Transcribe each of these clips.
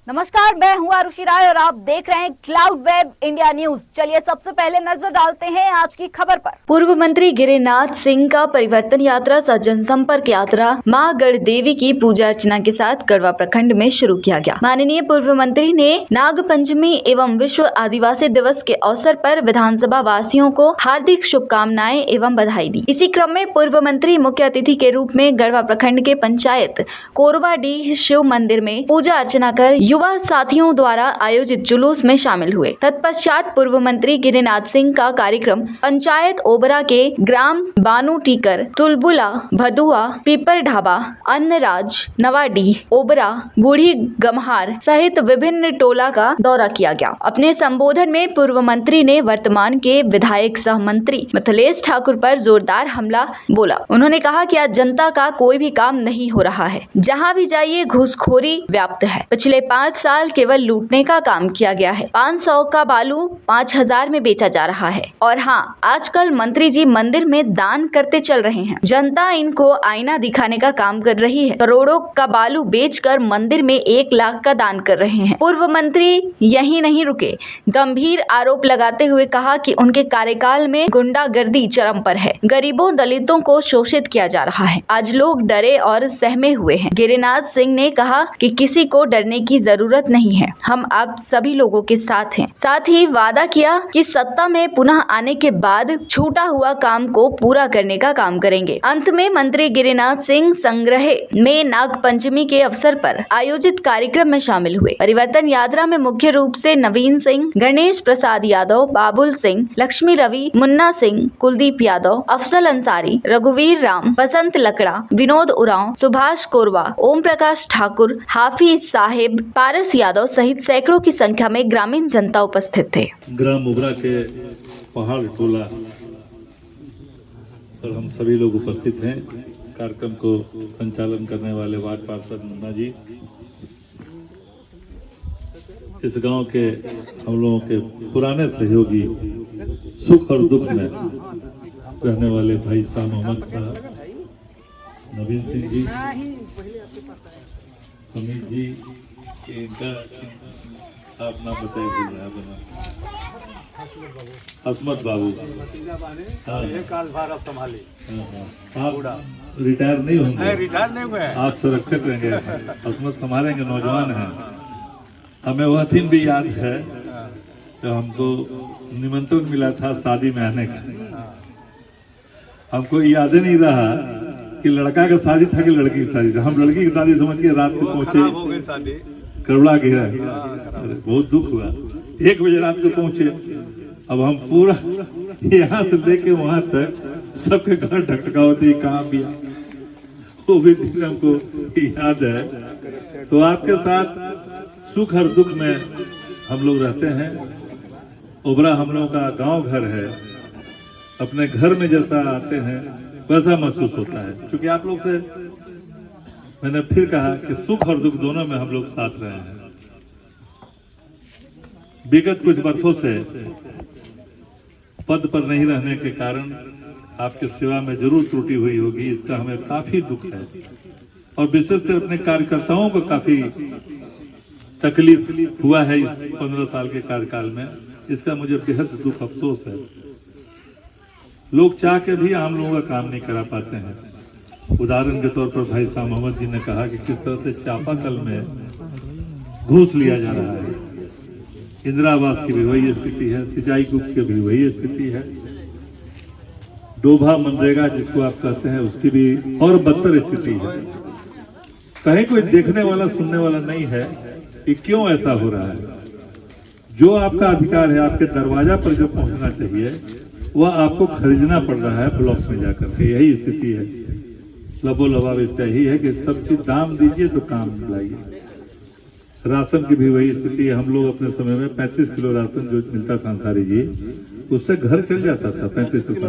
नमस्कार, मैं हूं आरुषि राय और आप देख रहे हैं क्लाउड वेब इंडिया न्यूज। चलिए सबसे पहले नजर डालते हैं आज की खबर पर। पूर्व मंत्री गिरिनाथ सिंह का परिवर्तन यात्रा सह जनसंपर्क यात्रा मां गढ़ देवी की पूजा अर्चना के साथ गढ़वा प्रखंड में शुरू किया गया। माननीय पूर्व मंत्री ने नाग पंचमी एवं विश्व आदिवासी दिवस के अवसर पर विधानसभा वासियों को हार्दिक शुभकामनाएं एवं बधाई दी। इसी क्रम में पूर्व मंत्री मुख्य अतिथि के रूप में गढ़वा प्रखंड के पंचायत कोरवाडीह शिव मंदिर में पूजा अर्चना कर युवा साथियों द्वारा आयोजित जुलूस में शामिल हुए। तत्पश्चात पूर्व मंत्री गिरिनाथ सिंह का कार्यक्रम पंचायत ओबरा के ग्राम बानू टीकर, तुलबुला, भदुआ, पीपर ढाबा, अन्नराज, नवाडीह, ओबरा, बूढ़ी गम्हार सहित विभिन्न टोला का दौरा किया गया। अपने संबोधन में पूर्व मंत्री ने वर्तमान के विधायक सह मंत्री मिथिलेश ठाकुर पर जोरदार हमला बोला। उन्होंने कहा कि आज जनता का कोई भी काम नहीं हो रहा है, जहाँ भी जाइए घूसखोरी व्याप्त है। पिछले 5 साल केवल लूटने का काम किया गया है। 500 का बालू 5000 में बेचा जा रहा है। और हाँ, आजकल मंत्री जी मंदिर में दान करते चल रहे हैं। जनता इनको आईना दिखाने का काम कर रही है। करोड़ों का बालू बेचकर मंदिर में 1 लाख का दान कर रहे हैं। पूर्व मंत्री यही नहीं रुके, गंभीर आरोप लगाते हुए कहा कि उनके कार्यकाल में गुंडागर्दी चरम पर है। गरीबों दलितों को शोषित किया जा रहा है। आज लोग डरे और सहमे हुए हैं। गिरिनाथ सिंह ने कहा कि किसी को डरने की जरूरत नहीं है, हम आप सभी लोगों के साथ हैं। साथ ही वादा किया कि सत्ता में पुनः आने के बाद छूटा हुआ काम को पूरा करने का काम करेंगे। अंत में मंत्री गिरिनाथ सिंह संग्रह में नाग पंचमी के अवसर पर आयोजित कार्यक्रम में शामिल हुए। परिवर्तन यात्रा में मुख्य रूप से नवीन सिंह, गणेश प्रसाद यादव, बाबुल सिंह, लक्ष्मी रवि, मुन्ना सिंह, कुलदीप यादव, अफसल अंसारी, रघुवीर राम, बसंत लकड़ा, विनोद उरांव, सुभाष कोरवा, ओम प्रकाश ठाकुर, हाफिज साहिब, पारस यादव सहित सैकड़ों की संख्या में ग्रामीण जनता उपस्थित थे। ग्राम ओबरा के पहाड़ टोला पर हम सभी लोग उपस्थित हैं। कार्यक्रम को संचालन करने वाले वार्ड पार्षद मुन्ना जी, इस गांव के हम लोगों के पुराने सहयोगी, सुख और दुख में रहने वाले भाई साहब मोहम्मद साहब, नवीन सिंह जी, अमित जी, इनका आप नाम बताइए। असमत बाबू, आप रिटायर नहीं होंगे? रिटायर नहीं हुए, आप सुरक्षित रहेंगे। असमत संभालेंगे, नौजवान हैं। हमें वह दिन भी याद है जब हमको निमंत्रण मिला था शादी में आने का। हमको याद ही नहीं रहा कि लड़का का शादी था कि लड़की की शादी था। हम लड़की की शादी समझ के रात को पहुंचे, करवड़ा गिरा, बहुत दुख हुआ। 1 बजे रात को पहुंचे। अब हम पूरा यहाँ से लेके वहां तक सबके घर ढकढकावती काम किया, वो भी दिन हमको याद है। तो आपके साथ सुख और दुख में हम लोग रहते हैं। ओबरा हम लोगों का गांव घर है। अपने घर में जैसा आते हैं वैसा महसूस होता है। क्योंकि आप लोग से मैंने फिर कहा कि सुख और दुख दोनों में हम लोग साथ रहे हैं। विगत कुछ वर्षों से पद पर नहीं रहने के कारण आपकी सेवा में जरूर त्रुटि हुई होगी, इसका हमें काफी दुख है। और विशेषकर अपने कार्यकर्ताओं को काफी तकलीफ हुआ है इस 15 साल के कार्यकाल में। इसका मुझे बेहद दुख अफसोस है। लोग चाह के भी आम लोगों का काम नहीं करा पाते हैं। उदाहरण के तौर पर भाई साहब मोहम्मद जी ने कहा कि किस तरह से चापाकल में घूस लिया जा रहा है। इंदिरा आवास की भी वही स्थिति है, सिंचाई की भी वही स्थिति है, डोभा मनरेगा जिसको आप कहते हैं उसकी भी और बदतर स्थिति है। कहीं कोई देखने वाला सुनने वाला नहीं है कि क्यों ऐसा हो रहा है। जो आपका अधिकार है, आपके दरवाजा पर जो पहुंचना चाहिए, वह आपको खरीदना पड़ रहा है ब्लॉक में जाकर के। यही स्थिति है। लबो लबाब इसका यही है कि सब चीज दाम दीजिए तो काम लाइए। राशन की भी वही स्थिति है। हम लोग अपने समय में 35 किलो राशन जो मिलता था अंसारी जी, उससे घर चल जाता था 35 रुपए।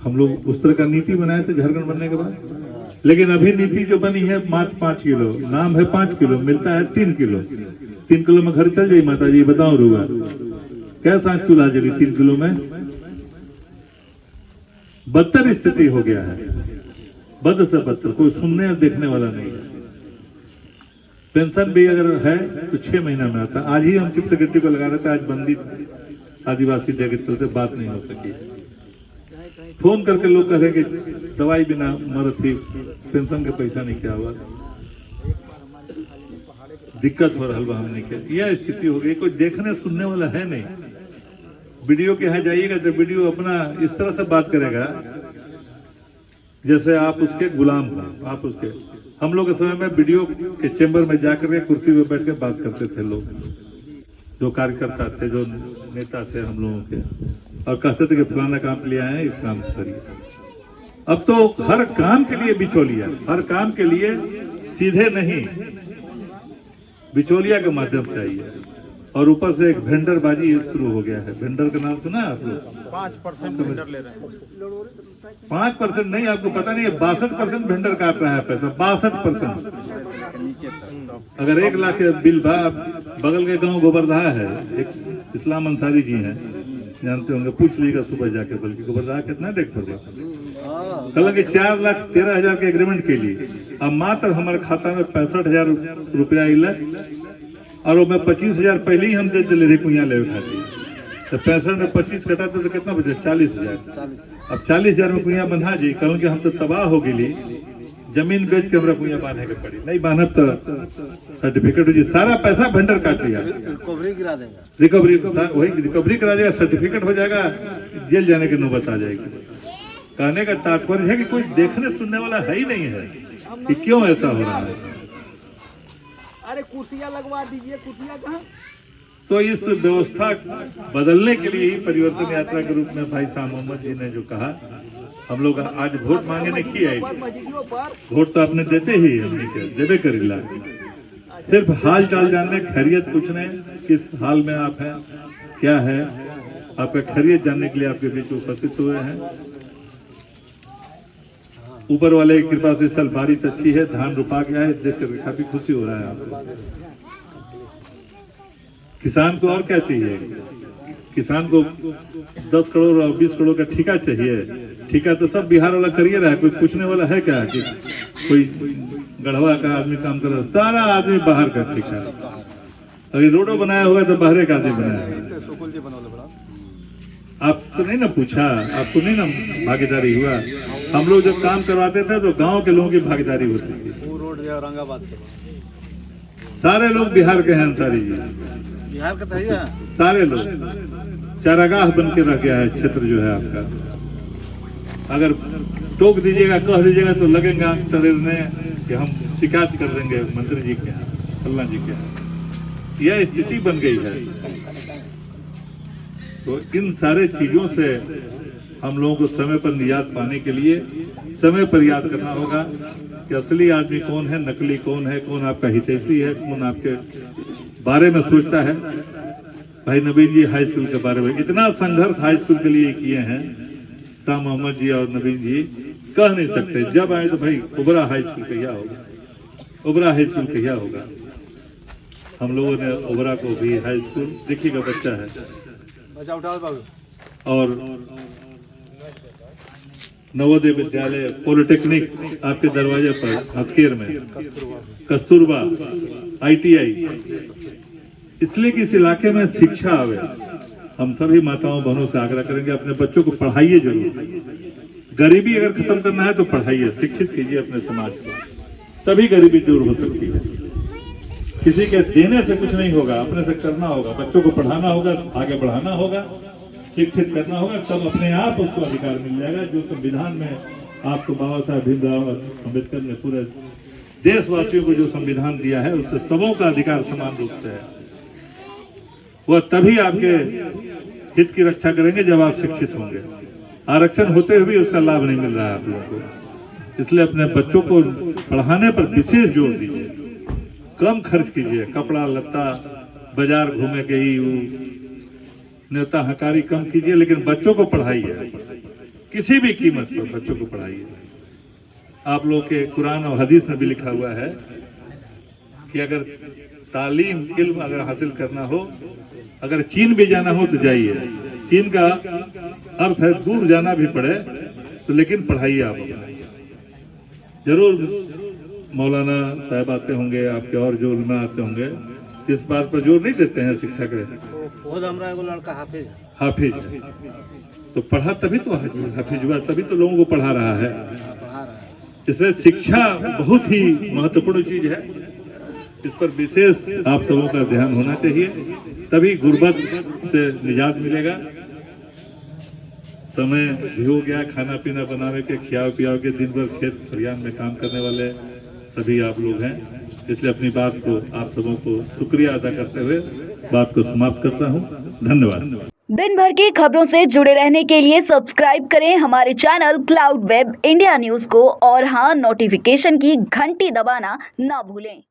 हम लोग उस तरह का नीति बनाए थे झारखंड बनने के बाद। लेकिन अभी नीति जो बनी है मात्र 5 किलो, नाम है 5 किलो, मिलता है 3 किलो। 3 किलो में घर चल जाइए माता जी, बताओ रुआ कैसा चूल्हा जली 3 किलो में। बदतर स्थिति हो गया है, बद से बदतर, कोई सुनने और देखने वाला नहीं है। पेंशन भी अगर है तो 6 महीना में आता। आज ही हम चीफ सेक्रेटरी को लगा रहे थे, आज बंदी आदिवासी डे के चलते बात नहीं हो सकी। फोन करके लोग कह रहे कि दवाई बिना मरत थी, पेंशन का पैसा नहीं क्या हुआ, दिक्कत हो रहा हमने क्या। यह स्थिति हो गई, कोई देखने सुनने वाला है नहीं। वीडियो के यहाँ जाइएगा तो वीडियो अपना इस तरह से बात करेगा जैसे आप उसके गुलाम हो। आप उसके, हम लोग के समय में वीडियो के चेंबर में जाकर के कुर्सी पे बैठ के बात करते थे लोग, जो कार्यकर्ता थे, जो नेता थे हम लोगों के, और कहते थे कि फलाना काम के लिए आए हैं, इस काम को करिए। अब तो हर काम के लिए बिचौलिया, हर काम के लिए सीधे नहीं, बिचौलिया के माध्यम से आई है। और ऊपर से एक वेंडरबाजी शुरू हो गया है। वेंडर का नाम सुना आप लोग? 5% वेंडर ले रहे हैं। 5% नहीं, आपको पता नहीं है 62% वेंडर काट रहा है पैसा। 62%। अगर 1 लाख के बिल बगल के गांव गोबरदहा है, एक इस्लाम अंसारी जी हैं, जानते होंगे, पूछ लीजिएगा सुबह जाके, बल्कि गोबरदहा कितना डेट पर गया, कल के 4,13,000 के एग्रीमेंट के लिए। अब मात्र हमारे खाता में 65,000 रुपया इला, और वो में 25,000 पहले ही हम दे दिले रे कुइया ले खाती। तो 65 में 25 कटा तो कितना बचे? 40,000। अब 40,000 में कुइया बंधा जी, कहूँ कि हम तो तबाह हो गई, जमीन बेच के हमरा कुइया बांधे के पड़ी, नहीं बांधब तो सर्टिफिकेट हो जी, सारा पैसा वेंडर काट लिया, रिकवरी गिरा देगा, रिकवरी वही रिकवरी करा देगा, सर्टिफिकेट हो जाएगा, जेल जाने की नौबत आ जाएगी। कहने का तात्पर्य है कि कोई देखने सुनने वाला है ही नहीं है कि क्यों ऐसा हो रहा है। अरे कुर्सियां लगवा दीजिए, कुर्सियां कहाँ? तो इस व्यवस्था बदलने के लिए ही परिवर्तन यात्रा के रूप में भाई शाह मोहम्मद जी ने जो कहा, हम लोग आज वोट मांगे नहीं आए, वोट तो आपने देते ही, हमने क्या देवे करीला, सिर्फ हाल चाल जानने, खैरियत पूछने, किस हाल में आप हैं, क्या है आपका, खैरियत जानने के लिए आपके बीच उपस्थित हुए हैं। ऊपर वाले की कृपा से साल बारिश अच्छी है, धान रुपा गया है, देख कर काफी खुशी हो रहा है आपको। किसान को और क्या चाहिए? किसान को 10 करोड़ और 20 करोड़ का ठेका चाहिए। ठेका तो सब बिहार वाला करिए रहा है, कोई पूछने वाला है क्या कि कोई गढ़वा का आदमी काम कर रहा है? सारा आदमी बाहर का ठेका। अगर रोडो बनाया होगा तो बाहर का आदमी बनाया है। आपको नहीं ना पूछा, आपको नहीं ना भागीदारी हुआ? हम लोग जब काम करवाते थे तो गांव के लोगों की भागीदारी होती थी। औरंगाबाद सारे लोग बिहार के हैं अंसारी जी, बिहार का है, सारे लोग चारागाह बन के रह गया है क्षेत्र जो है आपका। अगर टोक दीजिएगा, कह दीजिएगा तो लगेगा शरीर में कि हम शिकायत कर देंगे मंत्री जी के यहाँ, अल्लाह जी के यहाँ। यह स्थिति बन गई है। तो इन सारे चीजों से हम लोगों को समय पर निजात पाने के लिए समय पर याद करना होगा कि असली आदमी कौन है, नकली कौन है, कौन आपका हितैषी है, कौन आपके बारे में सोचता है। भाई नवीन जी हाई स्कूल के बारे में इतना संघर्ष हाई स्कूल के लिए किए हैं शाह मोहम्मद जी और नवीन जी, कह नहीं सकते। जब आए तो भाई उबरा हाई स्कूल कहिया होगा, उबरा हाई स्कूल कहिया होगा। हम लोगों ने उबरा को भी हाई स्कूल देखिएगा, बच्चा है, और नवोदय विद्यालय पॉलिटेक्निक आपके दरवाजे पर हस्केर में, कस्तूरबा, ITI, इसलिए कि इस इलाके में शिक्षा आवे। हम सभी माताओं बहनों से आग्रह करेंगे अपने बच्चों को पढ़ाइए जरूर। गरीबी अगर खत्म करना है तो पढ़ाइए, शिक्षित कीजिए अपने समाज को, तभी गरीबी दूर हो सकती है। किसी के देने से कुछ नहीं होगा, अपने से करना होगा। बच्चों को पढ़ाना होगा, आगे बढ़ाना होगा, शिक्षित करना होगा, तब अपने आप उसको अधिकार मिल जाएगा जो संविधान में आपको बाबा साहब भीमराव अम्बेडकर ने पूरे देशवासियों को जो संविधान दिया है, उससे सबों का अधिकार समान रूप से है। वह तभी आपके हित की रक्षा करेंगे जब आप शिक्षित होंगे। आरक्षण होते हुए भी उसका लाभ नहीं मिल रहा है आप लोगों को, इसलिए अपने बच्चों को पढ़ाने पर विशेष जोर दीजिए, कम खर्च कीजिए। कपड़ा लत्ता बाजार घूमे के ही नेता हकारी कम कीजिए, लेकिन बच्चों को पढ़ाइए, किसी भी कीमत पर बच्चों को पढ़ाइए। आप लोग के कुरान और हदीस में भी लिखा हुआ है कि अगर तालीम इल्म अगर हासिल करना हो, अगर चीन भी जाना हो तो जाइए। चीन का अर्थ है दूर जाना भी पड़े तो, लेकिन पढ़ाइए आप जरूर। मौलाना साहब आते होंगे, आपके और जो उलमा आते होंगे, इस बात पर जोर नहीं देते हैं शिक्षा के। खुद हमरा एगो लड़का हाफिज है। हाफिज तो पढ़ा तभी तो हाफिज हुआ, तभी तो लोगों को पढ़ा रहा है। पढ़ा रहा है। इसलिए शिक्षा बहुत ही महत्वपूर्ण चीज है, इस पर विशेष आप सबों का ध्यान होना चाहिए, तभी गुर्बत से निजात मिलेगा। समय भी हो गया खाना पीना बनावे के, खियाव पियाव के, दिन भर खेत खलिहान में काम करने वाले सभी आप लोग हैं, इसलिए अपनी बात को आप सबों को शुक्रिया अदा करते हुए बात को समाप्त करता हूं। धन्यवाद। दिन भर की खबरों से जुड़े रहने के लिए सब्सक्राइब करें हमारे channel cloud web India news को, और हाँ, नोटिफिकेशन की घंटी दबाना ना भूलें।